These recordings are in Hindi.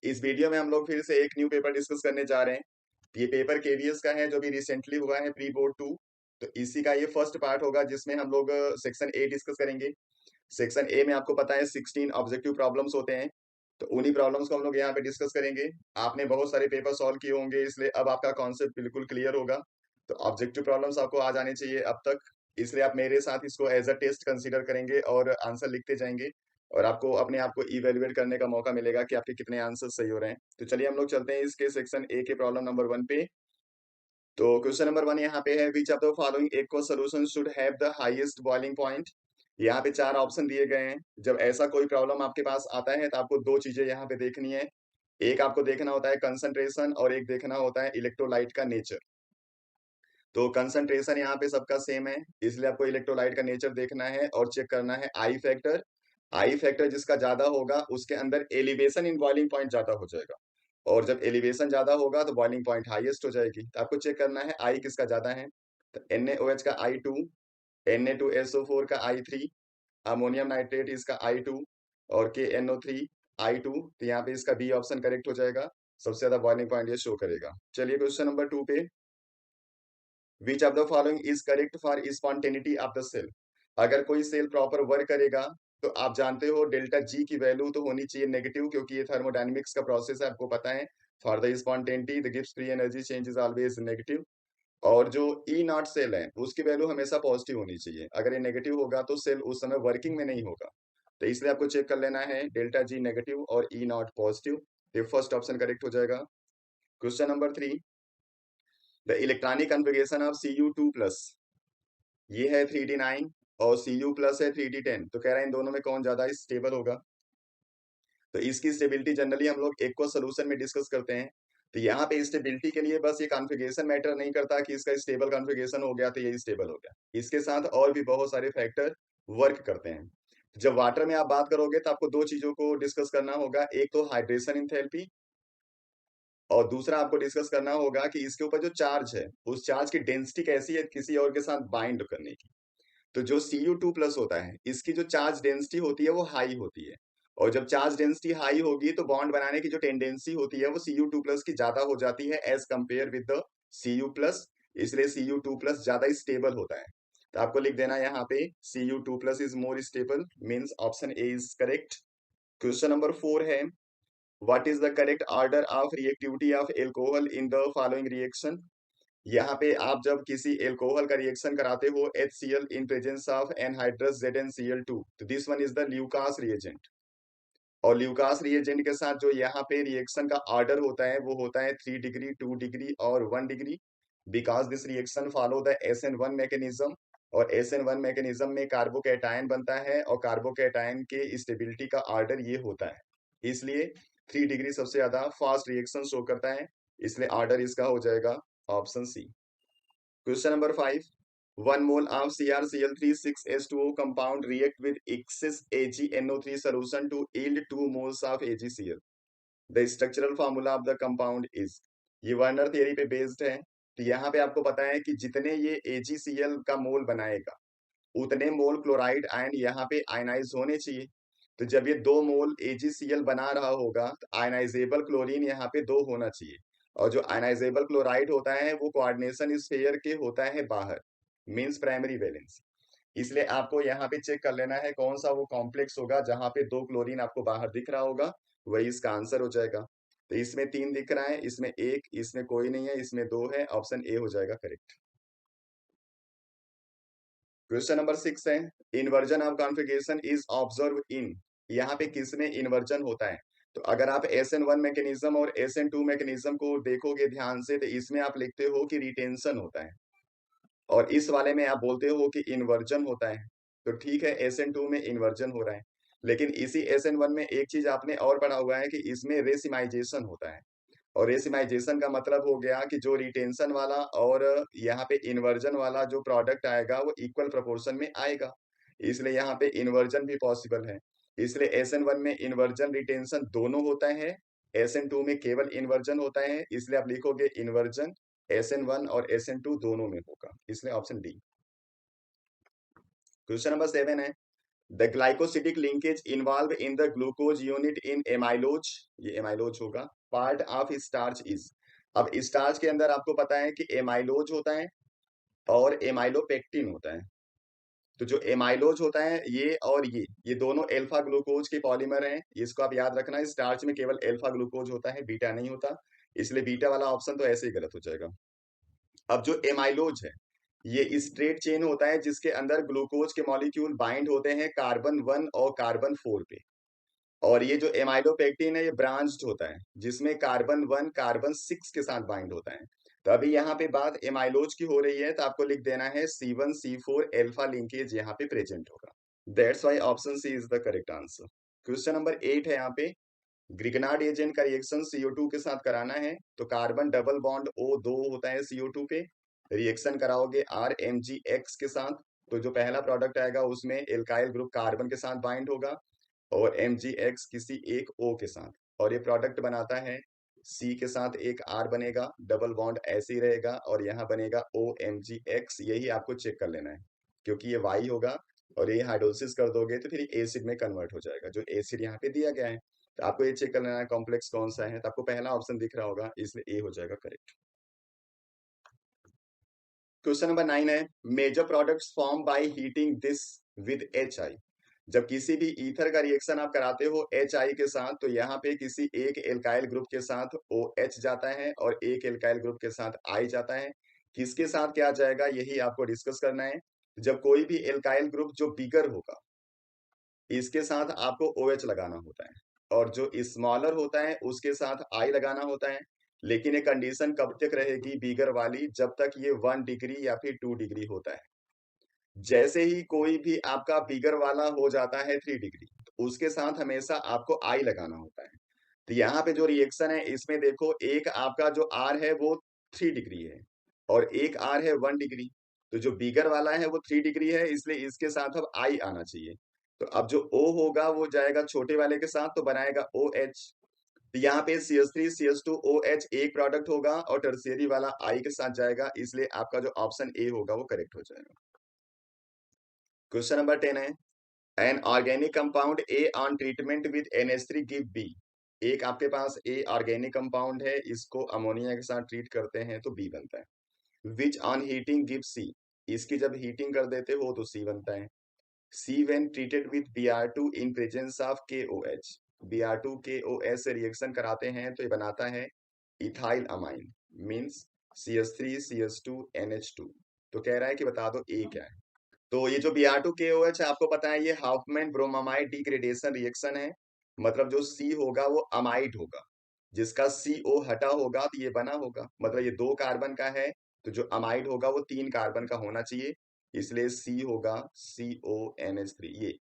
इस वीडियो में हम लोग फिर से एक न्यू पेपर डिस्कस करने जा रहे हैं। ये पेपर केवीएस का है जो भी रिसेंटली हुआ है प्री बोर्ड 2। तो इसी का ये फर्स्ट पार्ट होगा जिसमें हम लोग सेक्शन ए डिस्कस करेंगे। सेक्शन ए में आपको पता है 16 ऑब्जेक्टिव प्रॉब्लम्स होते हैं। तो उन्हीं प्रॉब्लम्स को हम लोग यहाँ पे डिस्कस करेंगे। आपने बहुत सारे पेपर सॉल्व किए होंगे इसलिए अब आपका कॉन्सेप्ट बिल्कुल क्लियर होगा। तो ऑब्जेक्टिव प्रॉब्लम्स आपको आ जाने चाहिए अब तक, इसलिए आप मेरे साथ इसको एज अ टेस्ट कंसीडर करेंगे और आंसर लिखते जाएंगे। और आपको अपने आप को इवेल्युएट करने का मौका मिलेगा कि आपके कितने आंसर सही हो रहे हैं। तो चलिए हम लोग चलते हैं इसके सेक्शन ए के प्रॉब्लम नंबर 1 पे। तो क्वेश्चन नंबर 1 यहाँ पे है, विच of the following aqueous solution should have the highest boiling point. यहाँ पे 4 ऑप्शन दिए गए हैं। जब ऐसा कोई प्रॉब्लम आपके पास आता है तो आपको दो चीजें यहाँ पे देखनी है। एक आपको देखना होता है कंसंट्रेशन और एक देखना होता है इलेक्ट्रोलाइट का नेचर। तो कंसंट्रेशन यहाँ पे सबका सेम है, इसलिए आपको इलेक्ट्रोलाइट का नेचर देखना है और चेक करना है आई फैक्टर। आई फैक्टर जिसका ज्यादा होगा उसके अंदर एलिवेशन इन बॉइलिंग पॉइंट ज्यादा हो जाएगा, और जब एलिवेशन ज्यादा होगा तो बॉइलिंग पॉइंट हाईएस्ट हो जाएगी। तो आपको चेक करना है आई किसका ज्यादा है। तो NaOH का I2, Na2SO4 का I3, अमोनियम नाइट्रेट इसका I2 और KNO3 I2। तो यहाँ पे इसका बी ऑप्शन करेक्ट हो जाएगा, सबसे ज्यादा बॉइलिंग पॉइंट ये शो करेगा। चलिए क्वेश्चन नंबर 2 पे, which of the following is correct for spontaneity of the cell. अगर कोई सेल प्रॉपर वर्क करेगा तो आप जानते हो डेल्टा जी की वैल्यू तो होनी चाहिए नेगेटिव, क्योंकि ये थर्मोडायनेमिक्स का प्रोसेस है, आपको पता है। For the spontaneity the Gibbs free energy change is always negative. और जो ई नॉट सेल है उसकी वैल्यू हमेशा पॉजिटिव होनी चाहिए, अगर ये नेगेटिव होगा तो सेल उस समय वर्किंग में नहीं होगा। तो इसलिए आपको चेक कर लेना है डेल्टा जी नेगेटिव और ई नॉट पॉजिटिव। ये फर्स्ट ऑप्शन करेक्ट हो जाएगा। Question number 3, the electronic configuration of Cu2+, ये है 3d9 और Cu+ है 3d10। तो कह रहा है इन दोनों में कौन ज्यादा स्टेबल होगा। तो इसकी स्टेबिलिटी जनरली हम लोग एक्वस सॉल्यूशन में डिस्कस करते हैं। तो यहाँ पे स्टेबिलिटी के लिए बस ये कॉन्फ़िगरेशन मैटर नहीं करता कि इसका स्टेबल कॉन्फ़िगरेशन हो गया तो ये स्टेबल हो गया, इसके साथ और भी बहुत सारे फैक्टर वर्क करते हैं। जब वाटर में आप बात करोगे तो आपको दो चीजों को डिस्कस करना होगा, एक तो हाइड्रेशन इंथैल्पी और दूसरा आपको डिस्कस करना होगा कि इसके ऊपर जो चार्ज है उस चार्ज की डेंसिटी कैसी है किसी और के साथ बाइंड करने की। तो जो Cu2+ होता है इसकी जो चार्ज डेंसिटी होती है वो हाई होती है, और जब चार्ज डेंसिटी हाई होगी तो बॉन्ड बनाने की जो टेंडेंसी होती है वो Cu2+ की ज्यादा हो जाती है as compare with the Cu+। इसलिए Cu2+ ज्यादा स्टेबल होता है। तो आपको लिख देना यहाँ पे Cu2+ is more stable, means option A is correct. Question number 4 है, what is the correct order of reactivity of alcohol in the following reaction. यहाँ पे आप जब किसी एल्कोहल का रिएक्शन कराते हो HCl in presence of anhydrous ZnCl2, तो this one is the Lucas reagent. और ल्यूकास रिएजेंट के साथ जो यहाँ पे रिएक्शन का ऑर्डर होता है वो होता है 3 डिग्री, 2 डिग्री और 1 degree, because this reaction follow the SN1 mechanism. और SN1 मैकेनिज्म में कार्बोकैटायन बनता है और कार्बोकैटायन के स्टेबिलिटी का ऑर्डर ये होता है, इसलिए 3 डिग्री सबसे ज्यादा फास्ट रिएक्शन शो करता है, इसलिए ऑर्डर इसका हो जाएगा option C. Question number 5, 1 mole of CrCl3 6H2O compound react with excess AgNO3 solution to yield 2 moles of AgCl. The structural formula of the compound is। ये वर्नर थियरी पे बेस्ड है। तो यहाँ पे आपको पता है कि जितने ये AgCl का मोल बनाएगा उतने मोल क्लोराइड आयन यहाँ पे आयनाइज होने चाहिए। तो जब ये 2 मोल AgCl बना रहा होगा तो आयनाइजेबल क्लोरीन यहाँ पे 2 होना चाहिए, और जो आयनाइजेबल क्लोराइड होता है वो कोऑर्डिनेशन स्फीयर के होता है बाहर, मींस प्राइमरी वैलेंस। इसलिए आपको यहाँ पे चेक कर लेना है कौन सा वो कॉम्प्लेक्स होगा जहां पे 2 क्लोरीन आपको बाहर दिख रहा होगा, वही इसका आंसर हो जाएगा। तो इसमें 3 दिख रहा है, इसमें 1, इसमें कोई नहीं है, इसमें 2 है, ऑप्शन ए हो जाएगा करेक्ट। क्वेश्चन नंबर 6 है, inversion of configuration is observe in. यहाँ पे किसमें इन्वर्जन होता है। तो अगर आप SN1 मैकेनिज्म और SN2 मैकेनिज्म को देखोगे ध्यान से तो इसमें आप लिखते हो कि रिटेंशन होता है, और इस वाले में आप बोलते हो कि इन्वर्जन होता है। तो ठीक है SN2 में इन्वर्जन हो रहा है, लेकिन इसी SN1 में एक चीज आपने और पढ़ा हुआ है कि इसमें रेसिमाइजेशन होता है। और रेसिमाइजेशन का मतलब हो गया कि जो रिटेंशन वाला और यहाँ पे इन्वर्जन वाला जो प्रोडक्ट आएगा वो इक्वल प्रोपोर्शन में आएगा, इसलिए यहाँ पे इन्वर्जन भी पॉसिबल है। इसलिए SN1 में इन्वर्जन रिटेंशन दोनों होता है, SN2 में केवल इन्वर्जन होता है, इसलिए आप लिखोगे इन्वर्जन SN1 और SN2 दोनों में होगा, इसलिए ऑप्शन डी। क्वेश्चन नंबर 7 है, the glycosidic linkage involve in the glucose unit in amylose, ये एमाइलोज होगा, पार्ट ऑफ स्टार्च इज। अब स्टार्च के अंदर आपको पता है कि एमाइलोज होता है और एमाइलोपेक्टिन होता है। तो जो एमाइलोज होता है ये और ये दोनों अल्फा ग्लूकोज के पॉलीमर हैं, इसको आप याद रखना। स्टार्च में केवल अल्फा ग्लूकोज होता है, बीटा नहीं होता, इसलिए बीटा वाला ऑप्शन तो ऐसे ही गलत हो जाएगा। अब जो एमाइलोज है ये स्ट्रेट चेन होता है जिसके अंदर ग्लूकोज के मॉलिक्यूल बाइंड होते हैं कार्बन 1 और कार्बन 4 पे, और ये जो एमाइलोपेक्टिन है ये ब्रांच्ड होता है जिसमें कार्बन 1 कार्बन 6 के साथ बाइंड होता है। तो अभी यहाँ पे बात एमाइलोज की हो रही है तो आपको लिख देना है C1C4 अल्फा लिंकेज यहाँ पे प्रेजेंट होगा। That's why option C is the correct answer. Question number 8 है यहाँ पे, ग्रिगनार्ड एजेंट का रिएक्शन CO2 के साथ कराना है तो कार्बन डबल बॉन्ड O2 होता है CO2 पे, रिएक्शन कराओगे RMgX के साथ, तो जो पहला प्रोडक्ट आएगा उसमें एल्काइल ग्रुप कार्बन के साथ बाइंड होगा और MgX किसी एक O के साथ, और ये प्रोडक्ट बनाता है C के साथ एक R बनेगा, डबल बॉन्ड ऐसे ही रहेगा और यहाँ बनेगा OMgX, यही आपको चेक कर लेना है क्योंकि ये Y होगा और ये हाइड्रोलिसिस कर दोगे तो फिर एसिड में कन्वर्ट हो जाएगा, जो एसिड यहाँ पे दिया गया है। तो आपको ये चेक कर लेना है कॉम्प्लेक्स कौन सा है, तो आपको पहला ऑप्शन दिख रहा होगा इसलिए ए हो जाएगा करेक्ट। क्वेश्चन नंबर 9 है, major products form by heating this with HI। जब किसी भी ईथर का रिएक्शन आप कराते हो HI के साथ तो यहाँ पे किसी एक एल्काइल ग्रुप के साथ OH जाता है और एक एल्काइल ग्रुप के साथ I जाता है। किसके साथ क्या जाएगा यही आपको डिस्कस करना है। जब कोई भी एल्काइल ग्रुप जो बिगर होगा इसके साथ आपको OH लगाना होता है, और जो स्मॉलर होता है उसके साथ I लगाना होता है। लेकिन ये कंडीशन कब तक रहेगी बिगर वाली, जब तक ये 1 डिग्री या फिर 2 डिग्री होता है। जैसे ही कोई भी आपका बिगर वाला हो जाता है 3 डिग्री, तो उसके साथ हमेशा आपको आई लगाना होता है। तो यहाँ पे जो रिएक्शन है इसमें देखो, एक आपका जो आर है वो 3 डिग्री है और एक आर है 1 डिग्री, तो जो बिगर वाला है वो 3 डिग्री है, इसलिए इसके साथ अब आई आना चाहिए। तो अब जो O होगा वो जाएगा छोटे वाले के साथ तो बनाएगा OH। तो यहाँ पे CH3CH2OH एक प्रोडक्ट होगा और टर्शियरी वाला आई के साथ जाएगा, इसलिए आपका जो ऑप्शन ए होगा वो करेक्ट हो जाएगा। क्वेश्चन नंबर 10 है, an organic compound A on treatment with NH3 give B. एक आपके पास ए ऑर्गेनिक कंपाउंड है, इसको अमोनिया के साथ ट्रीट करते हैं तो बी बनता है। Which on heating give C, इसकी जब हीटिंग कर देते हो तो सी बनता है। See when treated with Br2 in presence of KOH, Br2 KOH से रिएक्शन कराते हैं तो ये बनाता है इथाइल अमाइन, मींस CH3CH2NH2। तो कह रहा है कि बता दो ए क्या है। तो ये जो Br2KOH है आपको पता है ये हाफमैन ब्रोमामाइड डिग्रेडेशन रिएक्शन है, मतलब जो C होगा वो अमाइड होगा, जिसका CO हटा होगा तो ये बना होगा, मतलब ये 2 कार्बन का है तो जो अमाइड होगा वो 3 कार्बन का होना चाहिए, इसलिए C होगा CONH3। ये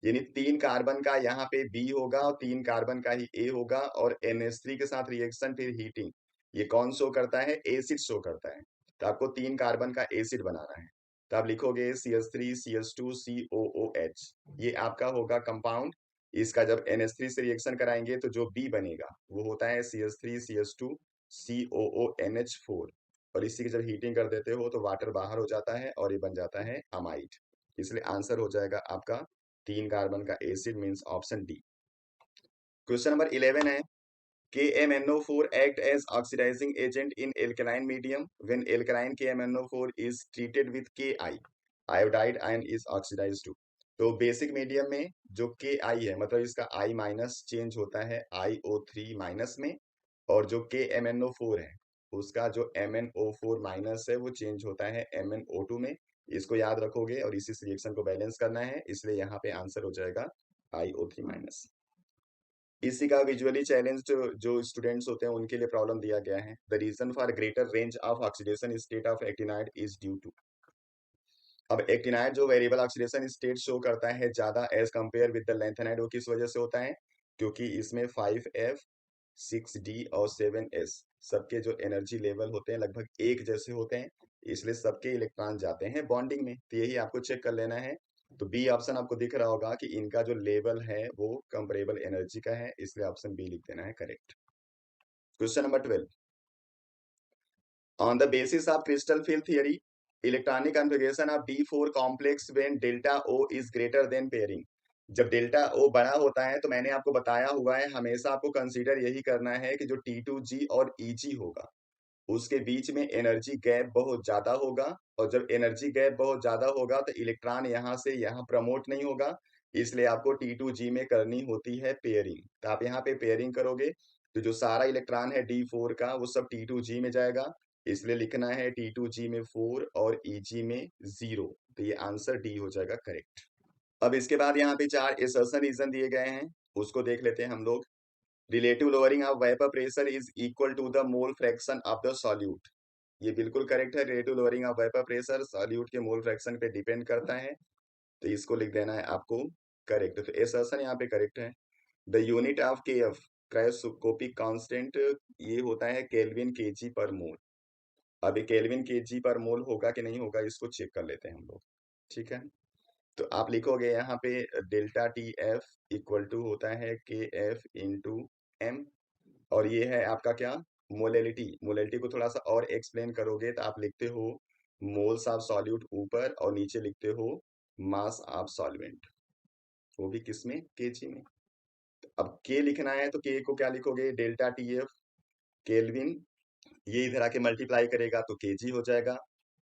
यानी 3 कार्बन का यहाँ पे B होगा और 3 कार्बन का ही A होगा, और NH3 के साथ रिएक्शन फिर हीटिंग, ये कौन शो करता है, एसिड शो करता है। तो आपको 3 कार्बन का एसिड बनाना है, तो आप लिखोगे CH3CH2COOH, ये आपका होगा कंपाउंड। इसका जब NH3 से रिएक्शन कराएंगे तो जो B बनेगा वो होता है CH3CH2COONH4, और इसी की जब हीटिंग कर देते हो तो वाटर बाहर हो जाता है और ये बन जाता है अमाइड, इसलिए आंसर हो जाएगा आपका 3 कार्बन का acid, means option D. Question number 11 है, KMnO4 act as oxidizing agent in alkaline medium when alkaline KMnO4 is treated with Ki, iodide ion is oxidized to। तो बेसिक मीडियम में जो Ki है मतलब इसका I माइनस चेंज होता है IO3 माइनस में, और जो KMnO4 है उसका जो MnO4 माइनस है वो चेंज होता है MnO2 में। इसको याद रखोगे और इसी रिएक्शन को बैलेंस करना है, इसलिए यहाँ पे आंसर हो जाएगा IO3 माइनस। इसी का विजुअली चैलेंज जो स्टूडेंट्स होते हैं उनके लिए प्रॉब्लम दिया गया है, the reason for greater range of oxidation state of actinide is due to. अब एक्टिनाइड जो वेरिएबल ऑक्सीडेशन स्टेट शो करता है ज्यादा as compare with the lanthanide, वो किस वजह से होता है, क्योंकि इसमें 5F 6D और 7S सबके जो एनर्जी लेवल होते हैं लगभग एक जैसे होते हैं, इसलिए सबके इलेक्ट्रॉन जाते हैं बॉन्डिंग में, तो यही आपको चेक कर लेना है। तो बी ऑप्शन आपको दिख रहा होगा कि इनका जो लेवल है वो कंपेरेबल एनर्जी का है, इसलिए ऑप्शन बी लिख देना है correct. Question number 12, on the basis of crystal field theory electronic configuration of D4 complex when delta O is greater than pairing. जब डेल्टा O बड़ा होता है तो मैंने आपको बताया हुआ है, हमेशा आपको कंसीडर यही करना है कि जो T2G और EG होगा उसके बीच में एनर्जी गैप बहुत ज्यादा होगा, और जब एनर्जी गैप बहुत ज्यादा होगा तो इलेक्ट्रॉन यहाँ से यहाँ प्रमोट नहीं होगा, इसलिए आपको T2G में करनी होती है पेयरिंग। तो आप यहाँ पे पेयरिंग करोगे तो जो सारा इलेक्ट्रॉन है D4 का वो सब T2G में जाएगा, इसलिए लिखना है T2G में 4 और EG में 0। तो ये आंसर डी हो जाएगा करेक्ट। अब इसके बाद यहाँ पे 4 एसर्शन रीजन दिए गए हैं, उसको देख लेते हैं हम लोग। Relative lowering of vapour pressure is equal to the mole fraction of the solute. ये बिल्कुल करेक्ट है, relative lowering of vapour pressure solute के मोल फ्रैक्शन पे डिपेंड करता है, तो इसको लिख देना है आपको करेक्ट। तो एसर्शन यहाँ पे करेक्ट है। द यूनिट ऑफ के एफ क्रायोस्कोपिक कांस्टेंट ये होता है केल्विन केजी पर मोल। अभी केल्विन केजी पर मोल होगा कि नहीं होगा इसको चेक कर लेते हैं हम लोग, ठीक है। तो आप लिखोगे यहाँ पे delta T F equal to होता है के एफ इंटू एम, और ये है आपका क्या, मोलेलिटी। मोलेलिटी को थोड़ा सा और एक्सप्लेन करोगे तो आप लिखते हो मोल्स ऑफ सॉल्यूट ऊपर और नीचे लिखते हो मास ऑफ सॉल्वेंट, वो भी किस में, केजी में। अब के लिखना है तो के को क्या लिखोगे, डेल्टा टी एफ केल्विन, ये इधर आके मल्टीप्लाई करेगा तो केजी हो जाएगा,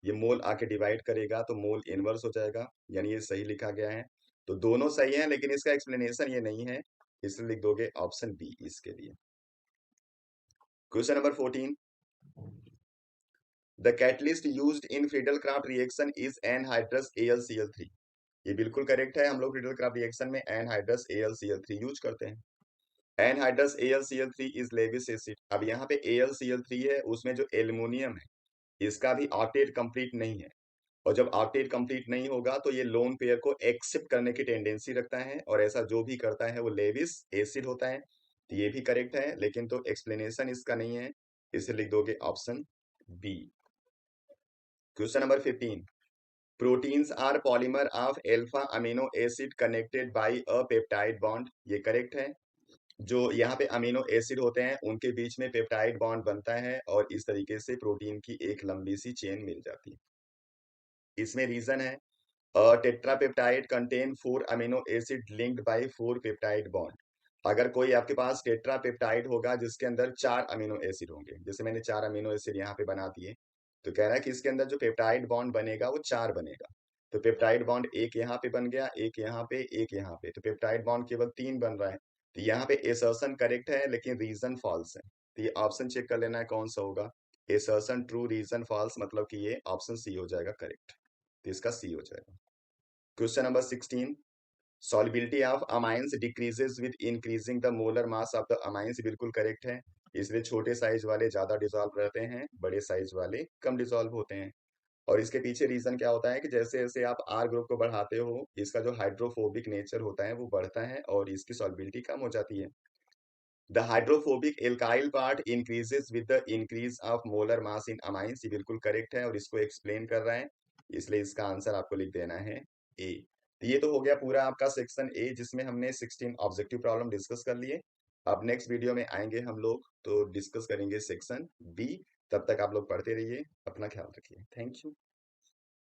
ये मोल आके डिवाइड करेगा तो मोल इनवर्स हो जाएगा, यानी ये सही लिखा गया है। तो दोनों सही है लेकिन इसका एक्सप्लेनेशन ये नहीं है, इसलिए लिख दोगे ऑप्शन बी इसके लिए। Question number 14, the catalyst used in Friedel craft reaction is anhydrous AlCl3। ये बिल्कुल करेक्ट है, हम लोग फ्रीडल क्राफ्ट रिएक्शन में एनहाइड्रस AlCl3 यूज करते हैं। Anhydrous AlCl3 is Lewis acid. अब यहाँ पे AlCl3 है, उसमें जो एल्युमिनियम है इसका भी ऑक्टेट कंप्लीट नहीं है, और जब ऑक्टेट कंप्लीट नहीं होगा तो ये लोन पेयर को एक्सेप्ट करने की टेंडेंसी रखता है, और ऐसा जो भी करता है वो लेविस एसिड होता है। तो ये भी करेक्ट है, लेकिन तो एक्सप्लेनेशन इसका नहीं है, इसे लिख दोगे option B. Question number 15, proteins are polymer of alpha amino acid connected by a peptide bond. ये करेक्ट है, जो यहाँ पे अमीनो एसिड होते हैं उनके बीच में पेप्टाइड बॉन्ड बनता है और इस तरीके से प्रोटीन की एक लंबी सी चेन मिल जाती है। इसमें रीजन है tetrapeptide contain 4 amino acid linked by 4 peptide bond. अगर कोई आपके पास टेट्रापेप्टाइड होगा जिसके अंदर 4 अमीनो एसिड होंगे, जैसे मैंने 4 अमीनो एसिड यहाँ पे बना दिए, तो कह रहा है कि इसके अंदर जो पेप्टाइड बॉन्ड बनेगा वो 4 बनेगा। तो पेप्टाइड बॉन्ड एक यहाँ पे बन गया, एक यहाँ पे, एक यहाँ पे, तो पेप्टाइड बॉन्ड केवल 3 बन रहा है। तो यहाँ पे एसर्शन करेक्ट है लेकिन रीजन फॉल्स है, तो ये ऑप्शन चेक कर लेना है कौन सा होगा। एसर्शन ट्रू, रीजन फॉल्स, मतलब कि ये ऑप्शन सी हो जाएगा करेक्ट, तो इसका सी हो जाएगा। Question number 16, solubility of amines decreases with increasing the molar mass of the amines. बिल्कुल करेक्ट है, इसलिए छोटे साइज वाले ज्यादा डिसॉल्व रहते हैं, बड़े साइज वाले कम डिसॉल्व होते हैं। और इसके पीछे रीजन क्या होता है कि जैसे जैसे आप आर ग्रुप को बढ़ाते हो इसका जो हाइड्रोफोबिक नेचर होता है वो बढ़ता है और इसकी सॉल्युबिलिटी कम हो जाती है। The hydrophobic alkyl part increases with the increase of molar mass in amines. ये बिल्कुल करेक्ट है और इसको एक्सप्लेन कर रहा है, इसलिए इसका आंसर आपको लिख देना है ए। तो ये तो हो गया पूरा आपका सेक्शन ए जिसमें हमने 16 ऑब्जेक्टिव प्रॉब्लम डिस्कस कर लिए। अब नेक्स्ट वीडियो में आएंगे हम लोग तो डिस्कस करेंगे सेक्शन बी। तब तक आप लोग पढ़ते रहिए, अपना ख्याल रखिए, थैंक यू।